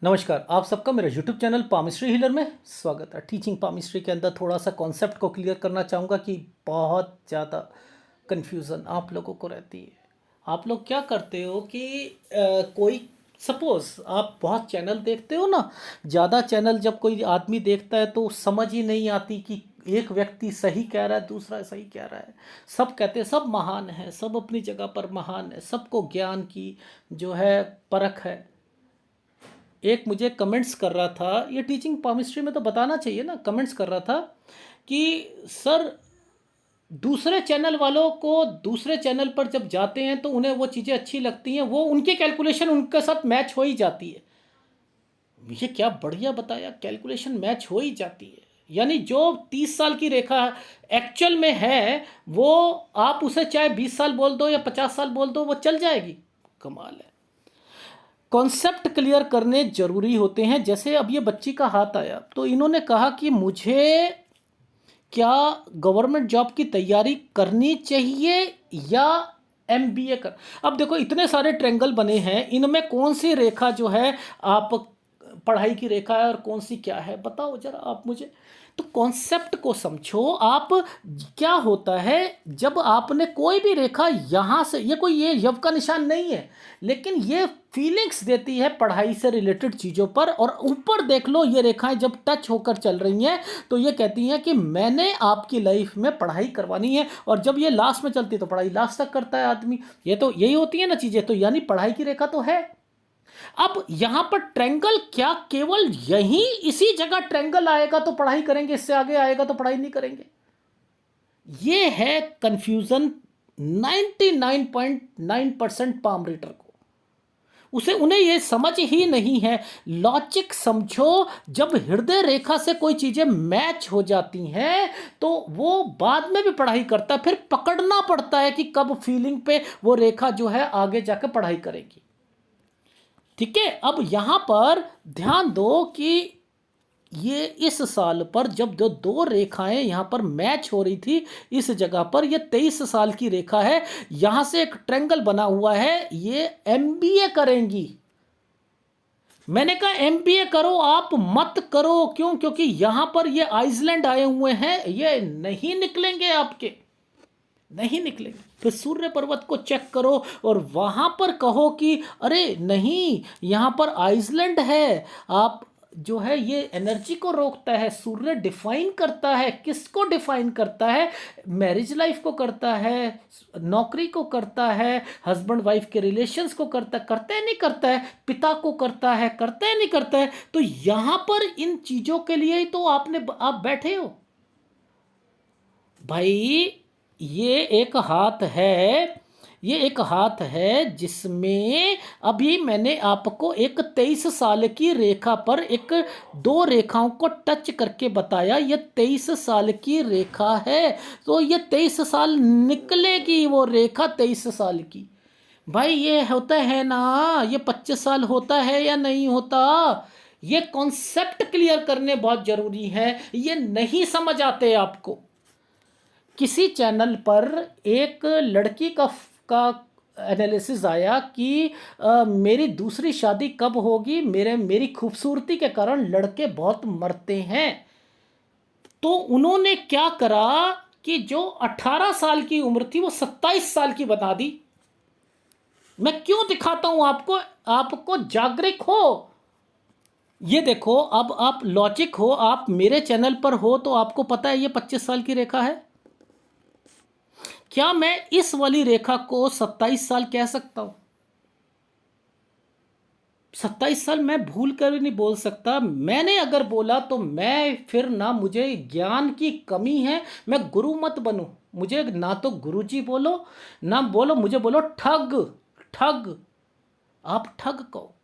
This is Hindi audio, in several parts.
नमस्कार, आप सबका मेरे YouTube चैनल पामिस्ट्री हीलर में स्वागत है। टीचिंग पामिस्ट्री के अंदर थोड़ा सा कॉन्सेप्ट को क्लियर करना चाहूँगा कि बहुत ज़्यादा कन्फ्यूज़न आप लोगों को रहती है। आप लोग क्या करते हो कि कोई सपोज़ आप बहुत चैनल देखते हो ना, ज़्यादा चैनल जब कोई आदमी देखता है तो समझ ही नहीं आती कि एक व्यक्ति सही कह रहा है, दूसरा सही कह रहा है। सब कहते हैं सब महान है, सब अपनी जगह पर महान है, सबको ज्ञान की जो है परख है। एक मुझे कमेंट्स कर रहा था, ये टीचिंग पामिस्ट्री में तो बताना चाहिए ना, कमेंट्स कर रहा था कि सर दूसरे चैनल वालों को दूसरे चैनल पर जब जाते हैं तो उन्हें वो चीज़ें अच्छी लगती हैं, वो उनके कैलकुलेशन उनके साथ मैच हो ही जाती है। ये क्या बढ़िया बताया, कैलकुलेशन मैच हो ही जाती है। यानी जो 30 साल की रेखा एक्चुअल में है वो आप उसे चाहे 20 साल बोल दो या 50 साल बोल दो, वो चल जाएगी। कमाल है। कॉन्सेप्ट क्लियर करने ज़रूरी होते हैं। जैसे अब ये बच्ची का हाथ आया तो इन्होंने कहा कि मुझे क्या गवर्नमेंट जॉब की तैयारी करनी चाहिए या एमबीए कर। अब देखो इतने सारे ट्रेंगल बने हैं, इनमें कौन सी रेखा जो है आप पढ़ाई की रेखा है और कौन सी क्या है, बताओ ज़रा आप मुझे। तो कॉन्सेप्ट को समझो आप। क्या होता है जब आपने कोई भी रेखा यहाँ से, ये कोई ये यव का निशान नहीं है, लेकिन ये फीलिंग्स देती है पढ़ाई से रिलेटेड चीज़ों पर। और ऊपर देख लो ये रेखाएं जब टच होकर चल रही हैं तो ये कहती हैं कि मैंने आपकी लाइफ में पढ़ाई करवानी है। और जब ये लास्ट में चलती है तो पढ़ाई लास्ट तक करता है आदमी। ये तो यही होती है ना चीज़ें, तो यानी पढ़ाई की रेखा तो है। अब यहां पर ट्रेंगल क्या केवल यहीं इसी जगह ट्रेंगल आएगा तो पढ़ाई करेंगे, इससे आगे आएगा तो पढ़ाई नहीं करेंगे? ये है कंफ्यूजन 99.9% पाम रीडर को। उन्हें ये समझ ही नहीं है। लॉजिक समझो। जब हृदय रेखा से कोई चीजें मैच हो जाती हैं तो वो बाद में भी पढ़ाई करता है, फिर पकड़ना पड़ता है कि कब फीलिंग पे वो रेखा जो है आगे जाकर पढ़ाई करेगी। ठीक है, अब यहां पर ध्यान दो कि ये इस साल पर जब दो रेखाएं यहां पर मैच हो रही थी, इस जगह पर ये 23 साल की रेखा है, यहां से एक ट्रेंगल बना हुआ है, ये एमबीए करेंगी। मैंने कहा एमबीए करो, आप मत करो। क्यों? क्योंकि यहां पर ये आइसलैंड आए हुए हैं, ये नहीं निकलेंगे, आपके नहीं निकलेंगे। फिर सूर्य पर्वत को चेक करो और वहां पर कहो कि अरे नहीं, यहां पर आइसलैंड है। आप जो है ये एनर्जी को रोकता है। सूर्य डिफाइन करता है, किसको डिफाइन करता है? मैरिज लाइफ को करता है, नौकरी को करता है, हस्बैंड वाइफ के रिलेशंस को करता है नहीं करता है, पिता को करता है नहीं करता है। तो यहां पर इन चीजों के लिए ही तो आप बैठे हो भाई। ये एक हाथ है, ये एक हाथ है जिसमें अभी मैंने आपको एक 23 साल की रेखा पर एक दो रेखाओं को टच करके बताया। ये 23 साल की रेखा है, तो ये 23 साल निकलेगी वो रेखा 23 साल की। भाई ये होता है ना, ये 25 साल होता है या नहीं होता? ये कॉन्सेप्ट क्लियर करने बहुत जरूरी है, ये नहीं समझ आते आपको। किसी चैनल पर एक लड़की का एनालिसिस आया कि मेरी दूसरी शादी कब होगी, मेरी खूबसूरती के कारण लड़के बहुत मरते हैं। तो उन्होंने क्या करा कि जो 18 साल की उम्र थी वो 27 साल की बता दी। मैं क्यों दिखाता हूं आपको? आपको जागरूक हो। ये देखो, अब आप लॉजिक हो, आप मेरे चैनल पर हो तो आपको पता है ये 25 साल की रेखा है। क्या मैं इस वाली रेखा को 27 साल कह सकता हूं? 27 साल मैं भूल कर भी नहीं बोल सकता। मैंने अगर बोला तो मैं फिर ना, मुझे ज्ञान की कमी है, मैं गुरु मत बनूं। मुझे ना तो गुरुजी बोलो, ना बोलो मुझे बोलो ठग। ठग, आप ठग कहो।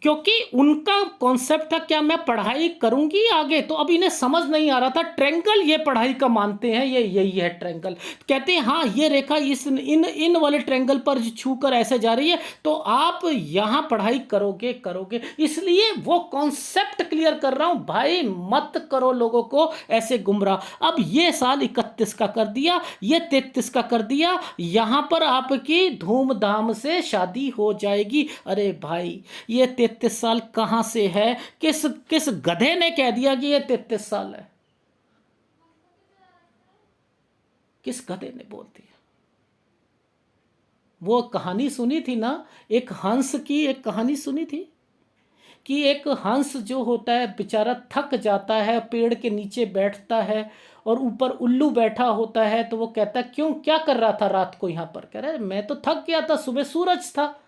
क्योंकि उनका कॉन्सेप्ट था क्या मैं पढ़ाई करूंगी आगे, तो अब इन्हें समझ नहीं आ रहा था। ट्रेंगल ये पढ़ाई का मानते हैं, ये यही है ट्रेंगल। कहते हैं हाँ ये रेखा इस इन वाले ट्रेंगल पर छूकर ऐसे जा रही है तो आप यहां पढ़ाई करोगे करोगे। इसलिए वो कॉन्सेप्ट क्लियर कर रहा हूं भाई, मत करो लोगों को ऐसे गुमराह। अब ये साल 31 का कर दिया, ये 33 का कर दिया, यहां पर आपकी धूमधाम से शादी हो जाएगी। अरे भाई ये 33 साल कहाँ से है? किस किस गधे ने कह दिया कि ये 33 साल है? किस गधे ने बोल दिया? वो कहानी सुनी थी ना, एक हंस की एक कहानी सुनी थी कि एक हंस जो होता है बेचारा थक जाता है, पेड़ के नीचे बैठता है और ऊपर उल्लू बैठा होता है, तो वो कहता है क्यों, क्या कर रहा था रात को यहाँ पर? कह रहा है मैं तो थक गया था, सुबह सूरज था।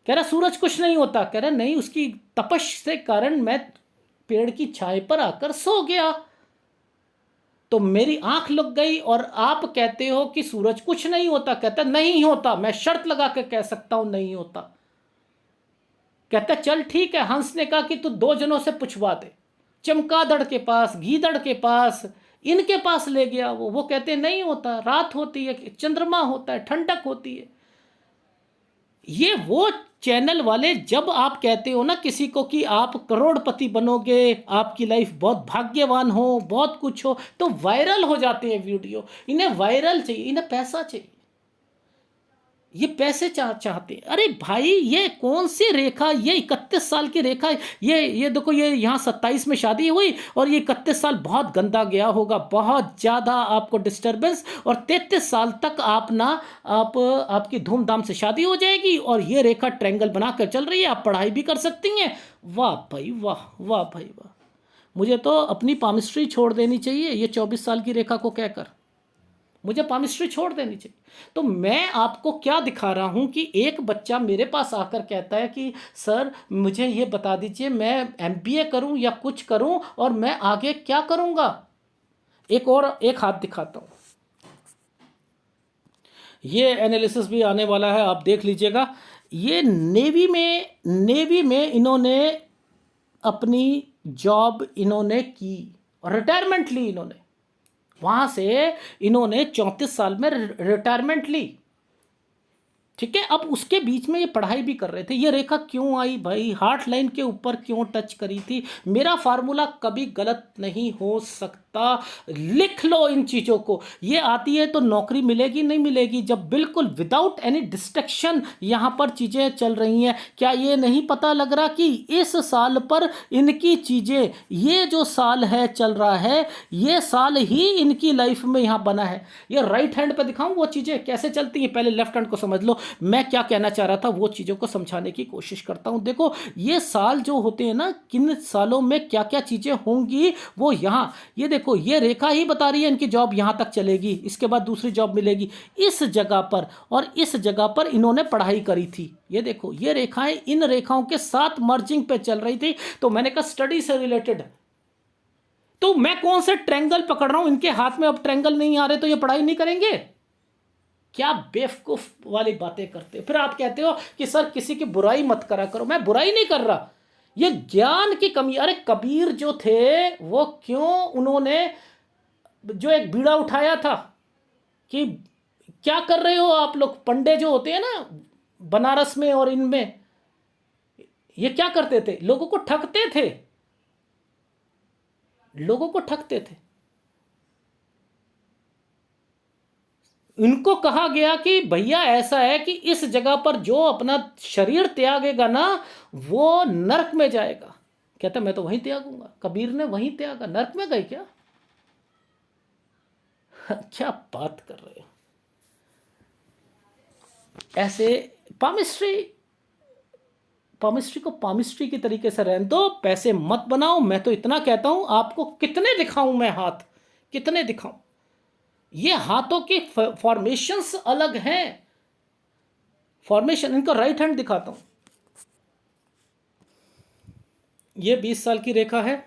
कह रहा सूरज कुछ नहीं होता। कह रहा नहीं, उसकी तपश से कारण मैं पेड़ की छाया पर आकर सो गया, तो मेरी आंख लग गई, और आप कहते हो कि सूरज कुछ नहीं होता। कहता नहीं होता, मैं शर्त लगा के कह सकता हूं नहीं होता। कहता चल ठीक है। हंस ने कहा कि तू 2 जनों से पूछवा दे, चमगादड़ के पास, गीदड़ के पास, इनके पास ले गया। वो कहते नहीं होता, रात होती है, चंद्रमा होता है, ठंडक होती है। ये वो चैनल वाले, जब आप कहते हो ना किसी को कि आप करोड़पति बनोगे, आपकी लाइफ बहुत भाग्यवान हो, बहुत कुछ हो, तो वायरल हो जाते हैं वीडियो। इन्हें वायरल चाहिए, इन्हें पैसा चाहिए, ये पैसे चाहते हैं। अरे भाई ये कौन सी रेखा, ये 31 साल की रेखा, ये देखो, ये यहाँ 27 में शादी हुई और ये 31 साल बहुत गंदा गया होगा, बहुत ज़्यादा आपको डिस्टरबेंस, और 33 साल तक आप ना, आपकी धूमधाम से शादी हो जाएगी, और ये रेखा ट्रायंगल बना कर चल रही है, आप पढ़ाई भी कर सकती हैं। वाह भाई वाह, वाह भाई वाह। मुझे तो अपनी पामिस्ट्री छोड़ देनी चाहिए ये 24 साल की रेखा को कहकर, मुझे पामिस्ट्री छोड़ देनी चाहिए। तो मैं आपको क्या दिखा रहा हूं कि एक बच्चा मेरे पास आकर कहता है कि सर मुझे ये बता दीजिए, मैं एमबीए करूं या कुछ करूं, और मैं आगे क्या करूंगा। एक हाथ दिखाता हूं, ये एनालिसिस भी आने वाला है, आप देख लीजिएगा। ये नेवी में इन्होंने अपनी जॉब इन्होंने की, रिटायरमेंट ली इन्होंने, वहां से इन्होंने 34 साल में रिटायरमेंट ली। ठीक है, अब उसके बीच में ये पढ़ाई भी कर रहे थे। ये रेखा क्यों आई भाई, हार्ट लाइन के ऊपर क्यों टच करी थी? मेरा फार्मूला कभी गलत नहीं हो सकता, लिख लो इन चीज़ों को। ये आती है तो नौकरी मिलेगी नहीं मिलेगी, जब बिल्कुल विदाउट एनी डिस्ट्रैक्शन यहाँ पर चीज़ें चल रही हैं। क्या ये नहीं पता लग रहा कि इस साल पर इनकी चीज़ें, ये जो साल है चल रहा है, ये साल ही इनकी लाइफ में यहाँ बना है। ये राइट हैंड पे दिखाऊं वो चीज़ें कैसे चलती हैं, पहले लेफ्ट हैंड को समझ लो। मैं क्या कहना चाह रहा था वो चीज़ों को समझाने की कोशिश करता हूं। देखो ये साल जो होते हैं ना, किन सालों में क्या क्या चीज़ें होंगी, वो यहाँ, ये देखो ये रेखा ही बता रही है इनकी जॉब यहाँ तक चलेगी, इसके बाद दूसरी जॉब मिलेगी इस जगह पर, और इस जगह पर इन्होंने पढ़ाई करी थी। ये देखो ये रेखाएं इन रेखाओं के साथ मर्जिंग पे चल रही थी। तो मैंने कहा स्टडी से रिलेटेड, तो मैं कौन से ट्रायंगल पकड़ रहा हूं, इनके हाथ में अब ट्रायंगल नहीं आ रहे, तो ये पढ़ाई नहीं करेंगे। क्या बेवकूफ वाली बातें करते हो। फिर आप कहते हो कि सर किसी की बुराई मत करा करो। मैं बुराई नहीं कर रहा, ये ज्ञान की कमी। अरे कबीर जो थे वो क्यों, उन्होंने जो एक बीड़ा उठाया था कि क्या कर रहे हो आप लोग, पंडे जो होते हैं ना बनारस में और इनमें, ये क्या करते थे, लोगों को ठगते थे, लोगों को ठगते थे। इनको कहा गया कि भैया ऐसा है कि इस जगह पर जो अपना शरीर त्यागेगा ना, वो नरक में जाएगा। कहता मैं तो वहीं त्यागूंगा। कबीर ने वहीं त्यागा, नरक में गए क्या? क्या बात कर रहे हो। ऐसे पामिस्ट्री को पामिस्ट्री की तरीके से रहने दो, पैसे मत बनाओ। मैं तो इतना कहता हूं, आपको कितने दिखाऊं मैं हाथ, कितने दिखाऊं। ये हाथों की फॉर्मेशंस अलग हैं। फॉर्मेशन, इनका राइट हैंड दिखाता हूं। ये 20 साल की रेखा है।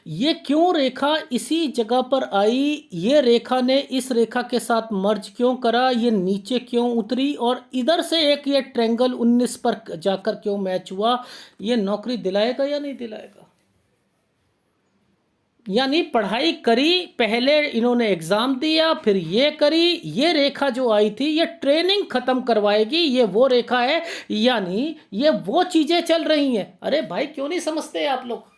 ये क्यों रेखा इसी जगह पर आई, ये रेखा ने इस रेखा के साथ मर्ज क्यों करा, ये नीचे क्यों उतरी, और इधर से एक ये ट्रायंगल 19 पर जाकर क्यों मैच हुआ। ये नौकरी दिलाएगा या नहीं दिलाएगा? यानी पढ़ाई करी, पहले इन्होंने एग्जाम दिया, फिर ये करी। ये रेखा जो आई थी ये ट्रेनिंग खत्म करवाएगी, ये वो रेखा है, यानी ये वो चीजें चल रही हैं। अरे भाई क्यों नहीं समझते आप लोग।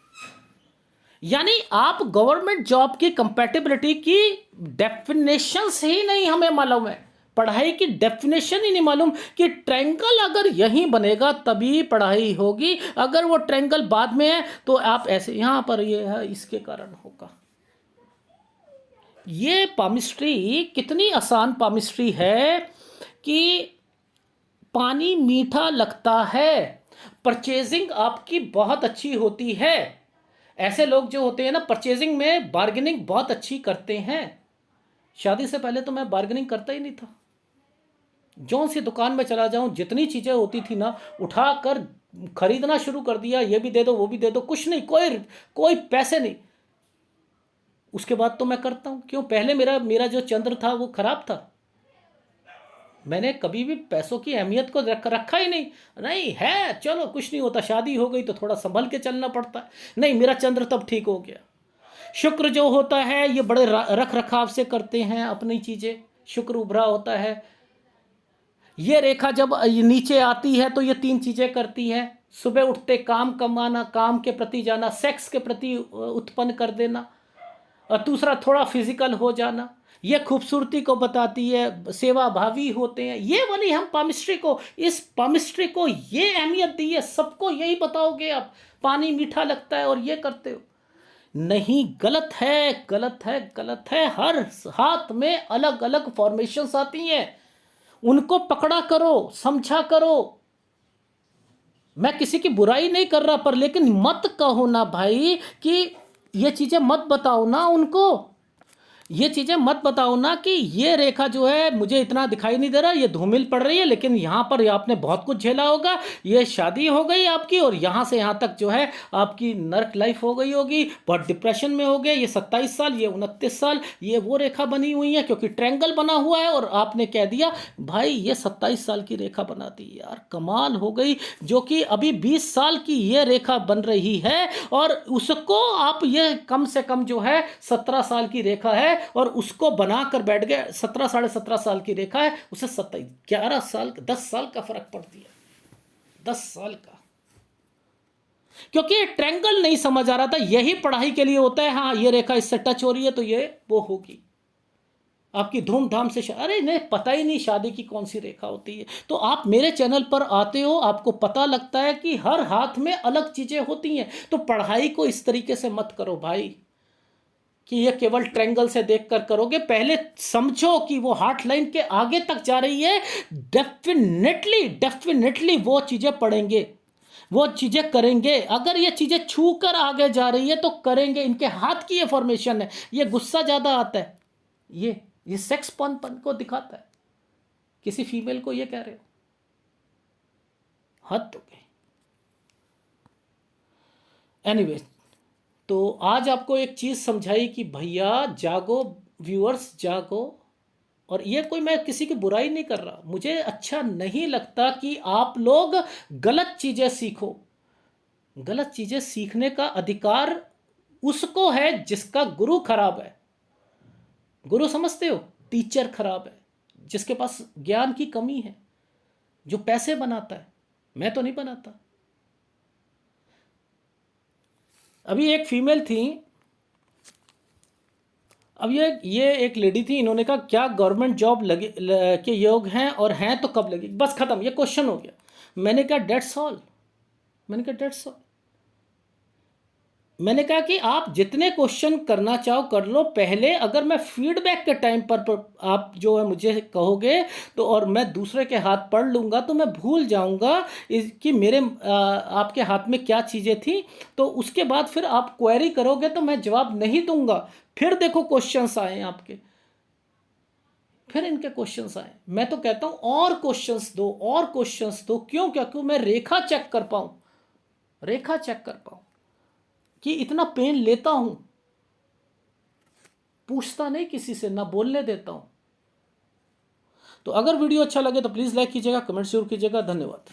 यानी आप गवर्नमेंट जॉब की कंपैटिबिलिटी की डेफिनेशंस ही नहीं हमें मालूम है। पढ़ाई की डेफिनेशन ही नहीं मालूम कि ट्रायंगल अगर यहीं बनेगा तभी पढ़ाई होगी, अगर वो ट्रायंगल बाद में है तो आप ऐसे यहाँ पर ये है, इसके कारण होगा। ये पामिस्ट्री कितनी आसान पामिस्ट्री है कि पानी मीठा लगता है, परचेजिंग आपकी बहुत अच्छी होती है। ऐसे लोग जो होते हैं ना परचेजिंग में बार्गेनिंग बहुत अच्छी करते हैं। शादी से पहले तो मैं बार्गेनिंग करता ही नहीं था। जौन सी दुकान में चला जाऊं, जितनी चीज़ें होती थी ना उठाकर खरीदना शुरू कर दिया, ये भी दे दो वो भी दे दो, कुछ नहीं, कोई कोई पैसे नहीं। उसके बाद तो मैं करता हूं, क्यों? पहले मेरा मेरा जो चंद्र था वो खराब था। मैंने कभी भी पैसों की अहमियत को रखा ही नहीं। नहीं है, चलो कुछ नहीं होता, शादी हो गई तो थोड़ा संभल के चलना पड़ता है। नहीं, मेरा चंद्र तब ठीक हो गया। शुक्र जो होता है ये बड़े रख रखाव से करते हैं अपनी चीज़ें, शुक्र उभरा होता है। ये रेखा जब नीचे आती है तो ये तीन चीज़ें करती है। सुबह उठते काम कमाना, काम के प्रति जाना, सेक्स के प्रति उत्पन्न कर देना, और दूसरा थोड़ा फिजिकल हो जाना। ये खूबसूरती को बताती है, सेवा भावी होते हैं। ये वाली हम पामिस्ट्री को, इस पामिस्ट्री को ये अहमियत दी है। सबको यही बताओगे आप, पानी मीठा लगता है और ये करते हो? नहीं, गलत है, गलत है, गलत है। हर हाथ में अलग अलग फॉर्मेशंस आती हैं, उनको पकड़ा करो, समझा करो। मैं किसी की बुराई नहीं कर रहा, पर लेकिन मत कहो ना भाई कि ये चीज़ें मत बताओ ना उनको, ये चीज़ें मत बताओ ना कि ये रेखा जो है मुझे इतना दिखाई नहीं दे रहा, ये धूमिल पड़ रही है, लेकिन यहाँ पर आपने बहुत कुछ झेला होगा, ये शादी हो गई आपकी और यहाँ से यहाँ तक जो है आपकी नर्क लाइफ हो गई होगी, बहुत डिप्रेशन में हो गए। ये 27 साल, ये 29 साल, ये वो रेखा बनी हुई है क्योंकि ट्रायंगल बना हुआ है, और आपने कह दिया भाई ये 27 साल की रेखा बनाती है। यार कमाल हो गई, जो कि अभी 20 साल की ये रेखा बन रही है, और उसको आप ये कम से कम जो है 17 साल की रेखा है, और उसको बनाकर बैठ गए। 17 साढ़े 17 साल की रेखा है, उसे 27 11 साल 10 साल का फर्क पड़ दिया, 10 साल का। क्योंकि ट्रायंगल नहीं समझ आ रहा था, यही पढ़ाई के लिए होता है। हाँ, ये रेखा इससे टच हो रही है तो ये वो होगी आपकी धूमधाम से अरे नहीं, पता ही नहीं शादी की कौन सी रेखा होती है। तो आप मेरे चैनल पर आते हो, आपको पता लगता है कि हर हाथ में अलग चीजें होती हैं। तो पढ़ाई को इस तरीके से मत करो भाई कि ये केवल ट्रायंगल से देखकर करोगे। पहले समझो कि वो हार्ट लाइन के आगे तक जा रही है। डेफिनेटली डेफिनेटली वो चीज़ें पढ़ेंगे, वो चीज़ें करेंगे। अगर ये चीज़ें छू कर आगे जा रही है तो करेंगे। इनके हाथ की ये फॉर्मेशन है। ये गुस्सा ज़्यादा आता है, ये सेक्स पन को दिखाता है। किसी फीमेल को ये कह रहे हो, हद हो गई। एनीवे, तो आज आपको एक चीज़ समझाई कि भैया जागो, व्यूअर्स जागो। और ये कोई, मैं किसी की बुराई नहीं कर रहा, मुझे अच्छा नहीं लगता कि आप लोग गलत चीज़ें सीखो। गलत चीज़ें सीखने का अधिकार उसको है जिसका गुरु खराब है। गुरु समझते हो? टीचर खराब है, जिसके पास ज्ञान की कमी है, जो पैसे बनाता है। मैं तो नहीं बनाता। अभी एक फीमेल थी, अब ये एक लेडी थी, इन्होंने कहा क्या गवर्नमेंट जॉब लगे के योग हैं, और हैं तो कब लगेगी? बस खत्म, ये क्वेश्चन हो गया। मैंने कहा डेट्स ऑल। मैंने कहा डेट्स ऑल। मैंने कहा कि आप जितने क्वेश्चन करना चाहो कर लो। पहले अगर मैं फीडबैक के टाइम पर आप जो है मुझे कहोगे तो, और मैं दूसरे के हाथ पढ़ लूँगा तो मैं भूल जाऊँगा कि मेरे आपके हाथ में क्या चीज़ें थी। तो उसके बाद फिर आप क्वेरी करोगे तो मैं जवाब नहीं दूंगा। फिर देखो क्वेश्चंस आए आपके, फिर इनके क्वेश्चंस आए। मैं तो कहता हूँ और क्वेश्चंस दो, और क्वेश्चंस दो। क्यों? क्योंकि मैं रेखा चेक कर पाऊँ, रेखा चेक कर पाऊँ कि इतना पेन लेता हूं। पूछता नहीं किसी से, ना बोलने देता हूं। तो अगर वीडियो अच्छा लगे तो प्लीज़ लाइक कीजिएगा, कमेंट जरूर कीजिएगा। धन्यवाद।